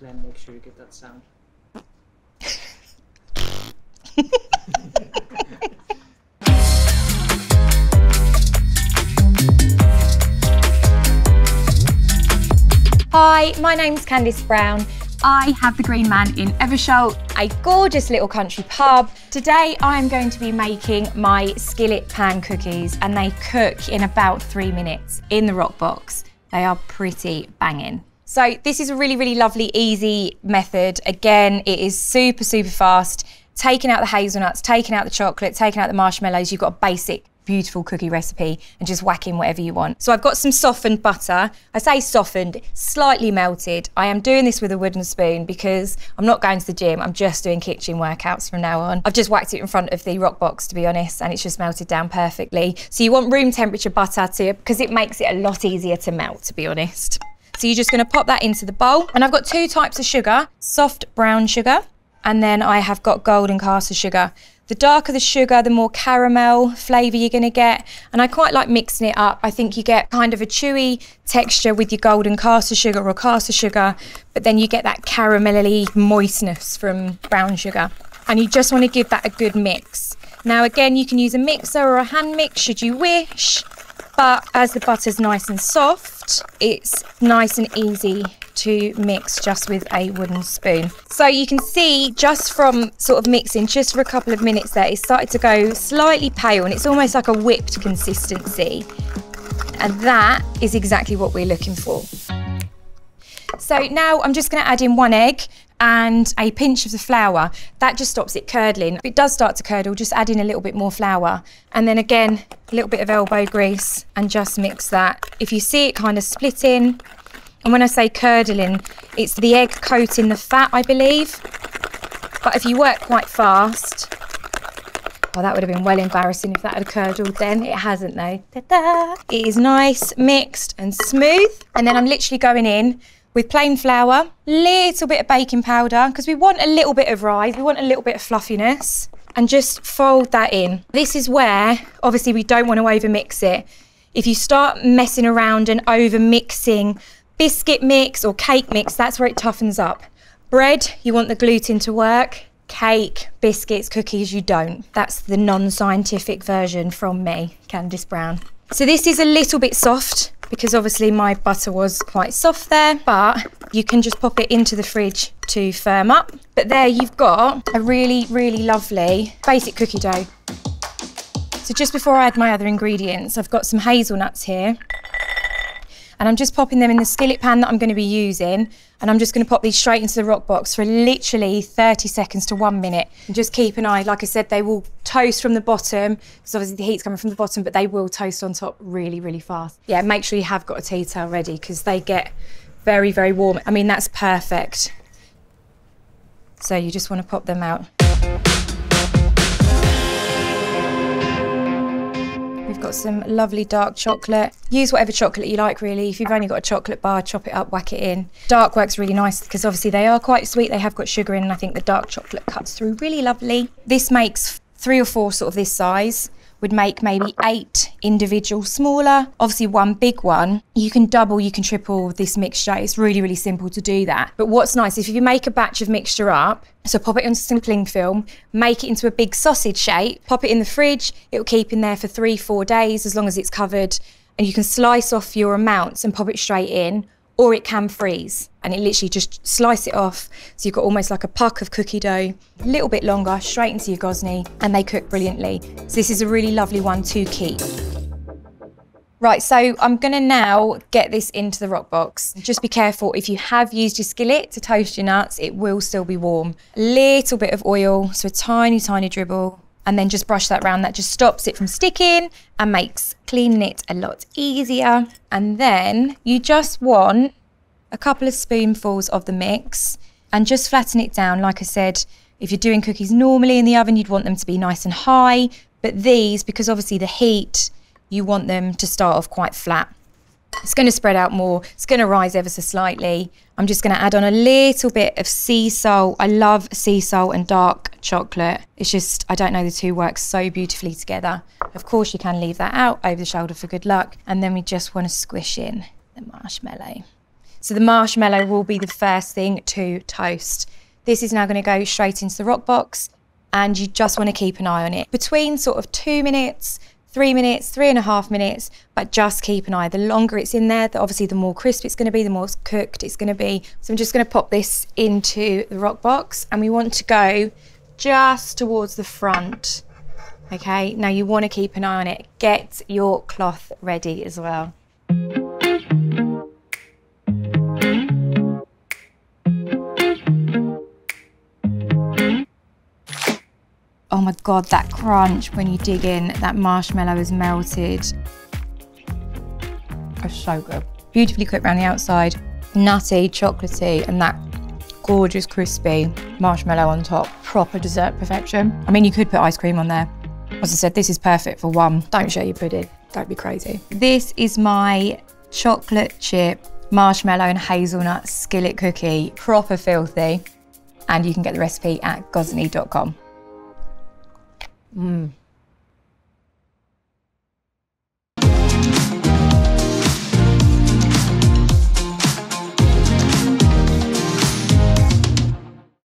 Then make sure you get that sound. Hi, my name's Candice Brown. I have the Green Man in Eversholt, a gorgeous little country pub. Today I am going to be making my skillet pan cookies, and they cook in about 3 minutes in the Roccbox. They are pretty banging. So this is a really, really lovely, easy method. Again, it is super, super fast. Taking out the hazelnuts, taking out the chocolate, taking out the marshmallows, you've got a basic, beautiful cookie recipe and just whack in whatever you want. So I've got some softened butter. I say softened, slightly melted. I am doing this with a wooden spoon because I'm not going to the gym. I'm just doing kitchen workouts from now on. I've just whacked it in front of the Roccbox, to be honest, and it's just melted down perfectly. So you want room temperature butter because it makes it a lot easier to melt, to be honest. So you're just gonna pop that into the bowl. And I've got 2 types of sugar, soft brown sugar, and then I have got golden caster sugar. The darker the sugar, the more caramel flavour you're gonna get. And I quite like mixing it up. I think you get kind of a chewy texture with your golden caster sugar or caster sugar, but then you get that caramelly moistness from brown sugar. And you just wanna give that a good mix. Now again, you can use a mixer or a hand mix should you wish, but as the butter's nice and soft, it's nice and easy to mix just with a wooden spoon. So you can see just from sort of mixing just for a couple of minutes there, it started to go slightly pale and it's almost like a whipped consistency. And that is exactly what we're looking for. So now I'm just gonna add in 1 egg and a pinch of the flour. That just stops it curdling. If it does start to curdle, just add in a little bit more flour. And then again, a little bit of elbow grease and just mix that. If you see it kind of splitting, and when I say curdling, it's the egg coating the fat, I believe. But if you work quite fast, well, that would have been well embarrassing if that had curdled then. It hasn't though. Ta-da! It is nice, mixed and smooth. And then I'm literally going in with plain flour, little bit of baking powder, because we want a little bit of rise, we want a little bit of fluffiness, and just fold that in. This is where, obviously, we don't want to over mix it. If you start messing around and over mixing biscuit mix or cake mix, that's where it toughens up. Bread, you want the gluten to work. Cake, biscuits, cookies, you don't. That's the non-scientific version from me, Candice Brown. So this is a little bit soft because obviously my butter was quite soft there, but you can just pop it into the fridge to firm up. But there you've got a really, really lovely basic cookie dough. So just before I add my other ingredients, I've got some hazelnuts here. And I'm just popping them in the skillet pan that I'm going to be using. And I'm just going to pop these straight into the Roccbox for literally 30 seconds to 1 minute. And just keep an eye, like I said, they will toast from the bottom, because obviously the heat's coming from the bottom, but they will toast on top really, really fast. Yeah, make sure you have got a tea towel ready because they get very, very warm. I mean, that's perfect. So you just want to pop them out. We've got some lovely dark chocolate. Use whatever chocolate you like, really. If you've only got a chocolate bar, chop it up, whack it in. Dark works really nice because obviously they are quite sweet. They have got sugar in, and I think the dark chocolate cuts through really lovely. This makes 3 or 4 sort of this size. Would make maybe 8 individual smaller. Obviously 1 big one. You can double, you can triple this mixture. It's really, really simple to do that. But what's nice, if you make a batch of mixture up, so pop it onto some cling film, make it into a big sausage shape, pop it in the fridge, it'll keep in there for 3-4 days as long as it's covered, and you can slice off your amounts and pop it straight in, or it can freeze, and it literally just slice it off. So you've got almost like a puck of cookie dough, a little bit longer, straight into your Gozney, and they cook brilliantly. So this is a really lovely one to keep. Right, so I'm gonna now get this into the Roccbox. Just be careful, if you have used your skillet to toast your nuts, it will still be warm. A little bit of oil, so a tiny, tiny dribble, and then just brush that around. That just stops it from sticking and makes cleaning it a lot easier. And then you just want a couple of spoonfuls of the mix and just flatten it down. Like I said, if you're doing cookies normally in the oven, you'd want them to be nice and high, but these, because obviously the heat, you want them to start off quite flat. It's going to spread out more. It's going to rise ever so slightly. I'm just going to add on a little bit of sea salt. I love sea salt and dark chocolate. It's just, I don't know, the two work so beautifully together. Of course, you can leave that out over the shoulder for good luck. And then we just want to squish in the marshmallow. So the marshmallow will be the first thing to toast. This is now going to go straight into the Roccbox, and you just want to keep an eye on it. Between sort of 2 minutes, 3 minutes, 3.5 minutes, but just keep an eye. The longer it's in there, obviously the more crisp it's going to be, the more cooked it's going to be. So I'm just going to pop this into the Roccbox, and we want to go just towards the front. Okay, now you want to keep an eye on it. Get your cloth ready as well. Oh my God, that crunch when you dig in, that marshmallow is melted. It's so good. Beautifully cooked around the outside, nutty, chocolatey, and that gorgeous crispy marshmallow on top. Proper dessert perfection. I mean, you could put ice cream on there. As I said, this is perfect for one. Don't share your pudding, don't be crazy. This is my chocolate chip, marshmallow and hazelnut skillet cookie. Proper filthy. And you can get the recipe at gozney.com.